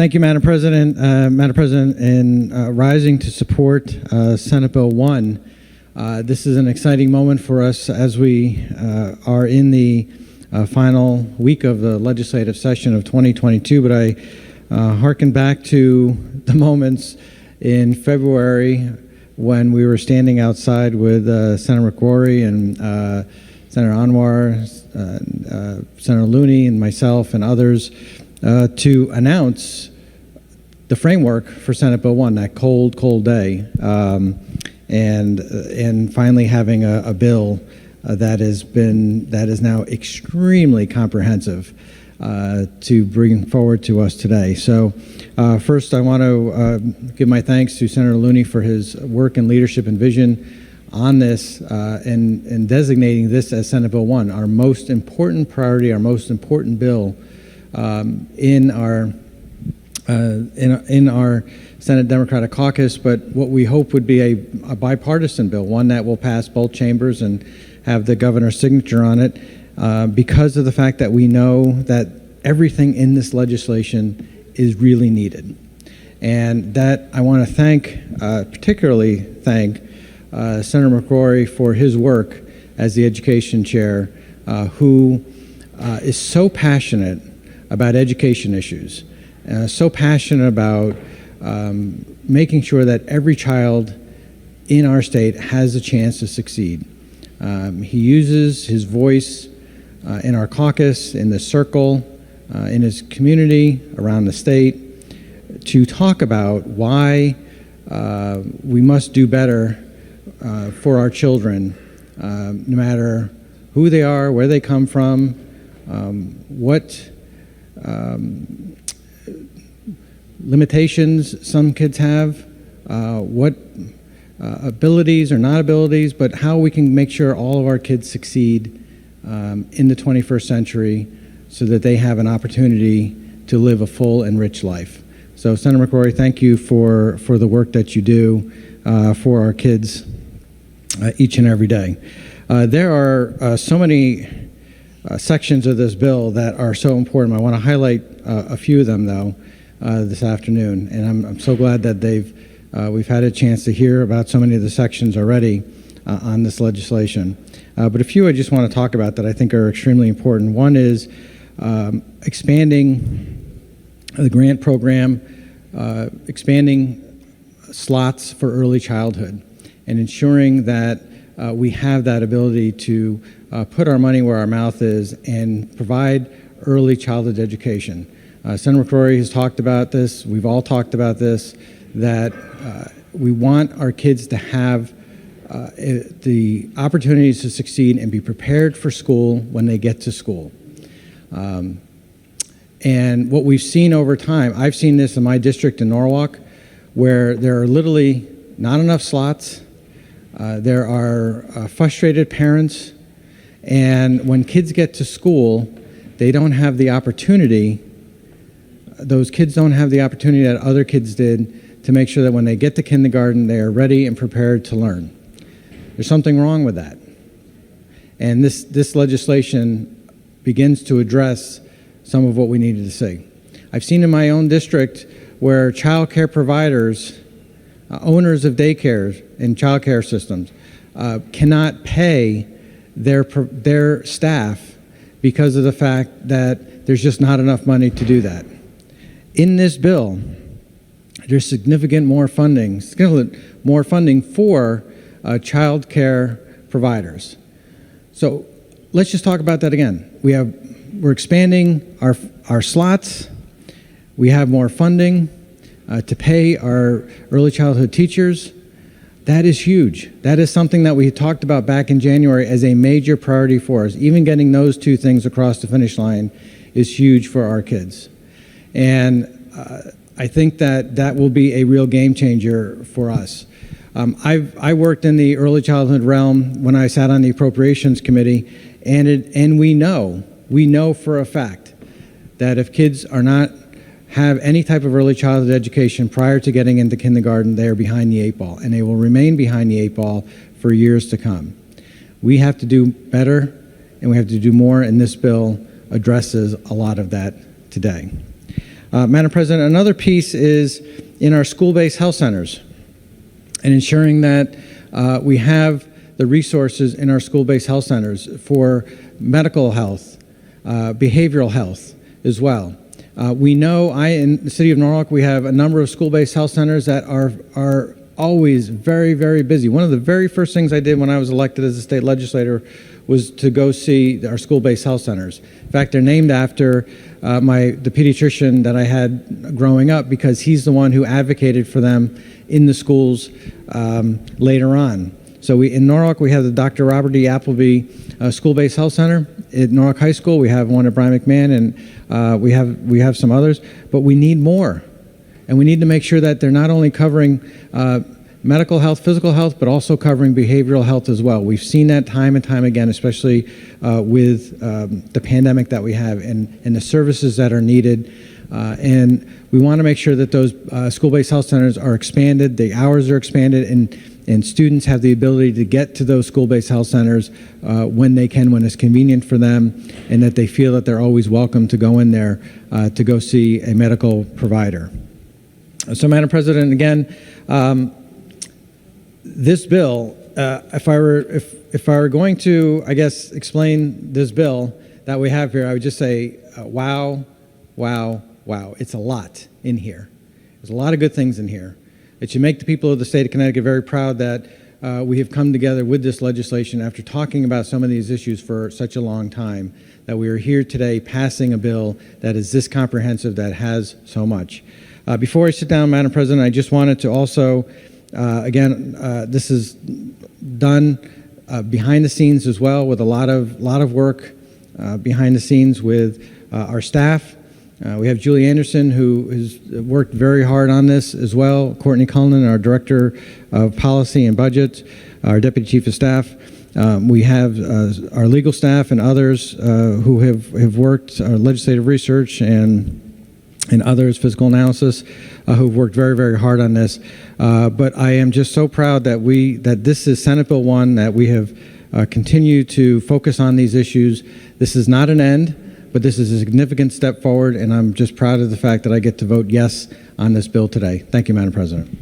Thank you, Madam President. Madam President, in rising to support Senate Bill 1, this is an exciting moment for us as we are in the final week of the legislative session of 2022, but I hearken back to the moments in February when we were standing outside with Senator McCrory and Senator Anwar, Senator Looney and myself and others to announce the framework for Senate Bill 1, that cold, cold day, and finally having a bill that is now extremely comprehensive to bring forward to us today. So first I want to give my thanks to Senator Looney for his work and leadership and vision on this and designating this as Senate Bill 1, our most important priority, our most important bill in our Senate Democratic Caucus, but what we hope would be a bipartisan bill, one that will pass both chambers and have the governor's signature on it, because of the fact that we know that everything in this legislation is really needed. And that I want to particularly thank Senator McCrory for his work as the education chair, who is so passionate about education issues, so passionate about making sure that every child in our state has a chance to succeed. He uses his voice in our caucus, in the circle, in his community, around the state, to talk about why we must do better for our children, no matter who they are, where they come from, what limitations some kids have, what abilities or not abilities, but how we can make sure all of our kids succeed in the 21st century so that they have an opportunity to live a full and rich life. So Senator McCrory, thank you for the work that you do for our kids each and every day. There are so many sections of this bill that are so important. I want to highlight a few of them, though, this afternoon, and I'm so glad that we've had a chance to hear about so many of the sections already on this legislation. But a few I just want to talk about that I think are extremely important. One is expanding the grant program, expanding slots for early childhood, and ensuring that we have that ability to put our money where our mouth is and provide early childhood education. Senator McCrory has talked about this, we've all talked about this, that we want our kids to have the opportunities to succeed and be prepared for school when they get to school. And what we've seen over time, I've seen this in my district in Norwalk, where there are literally not enough slots, there are frustrated parents, and when kids get to school, they don't have the opportunity, those kids don't have the opportunity that other kids did to make sure that when they get to kindergarten, they are ready and prepared to learn. There's something wrong with that. And this legislation begins to address some of what we needed to see. I've seen in my own district where child care providers, owners of daycares and child care systems, cannot pay their staff because of the fact that there's just not enough money to do that. In this bill, there's significant more funding for child care providers. So let's just talk about that again. We're expanding our slots. We have more funding to pay our early childhood teachers. That is huge. That is something that we talked about back in January as a major priority for us. Even getting those two things across the finish line is huge for our kids. And I think that will be a real game changer for us. I worked in the early childhood realm when I sat on the Appropriations Committee, and we know for a fact that if kids are not have any type of early childhood education prior to getting into kindergarten, they are behind the eight ball, and they will remain behind the eight ball for years to come. We have to do better, and we have to do more, and this bill addresses a lot of that today. Madam President, another piece is in our school-based health centers and ensuring that we have the resources in our school-based health centers for medical health, behavioral health as well. We know in the city of Norwalk, we have a number of school-based health centers that are always very, very busy. One of the very first things I did when I was elected as a state legislator was to go see our school-based health centers. In fact, they're named after the pediatrician that I had growing up, because he's the one who advocated for them in the schools later on. So in Norwalk, we have the Dr. Robert E. Appleby School-Based Health Center. At Norwalk High School, we have one at Brian McMahon, and we have some others, but we need more. And we need to make sure that they're not only covering medical health, physical health, but also covering behavioral health as well. We've seen that time and time again, especially with the pandemic that we have and the services that are needed. And we want to make sure that those school-based health centers are expanded, the hours are expanded, and students have the ability to get to those school-based health centers when they can, when it's convenient for them, and that they feel that they're always welcome to go in there to go see a medical provider. So, Madam President, again, this bill, if I were going to, I guess, explain this bill that we have here, I would just say, wow, wow, wow. It's a lot in here. There's a lot of good things in here. It should make the people of the state of Connecticut very proud that we have come together with this legislation after talking about some of these issues for such a long time, that we are here today passing a bill that is this comprehensive, that has so much. Before I sit down, Madam President, I just wanted to also, again, this is done behind the scenes as well, with a lot of work behind the scenes with our staff. We have Julie Anderson, who has worked very hard on this as well. Courtney Cullinan, our Director of Policy and Budget, our Deputy Chief of Staff. We have our legal staff and others who have worked, our legislative research and others, physical analysis, who've worked very, very hard on this. But I am just so proud that this is Senate Bill 1, that we have continued to focus on these issues. This is not an end, but this is a significant step forward, and I'm just proud of the fact that I get to vote yes on this bill today. Thank you, Madam President.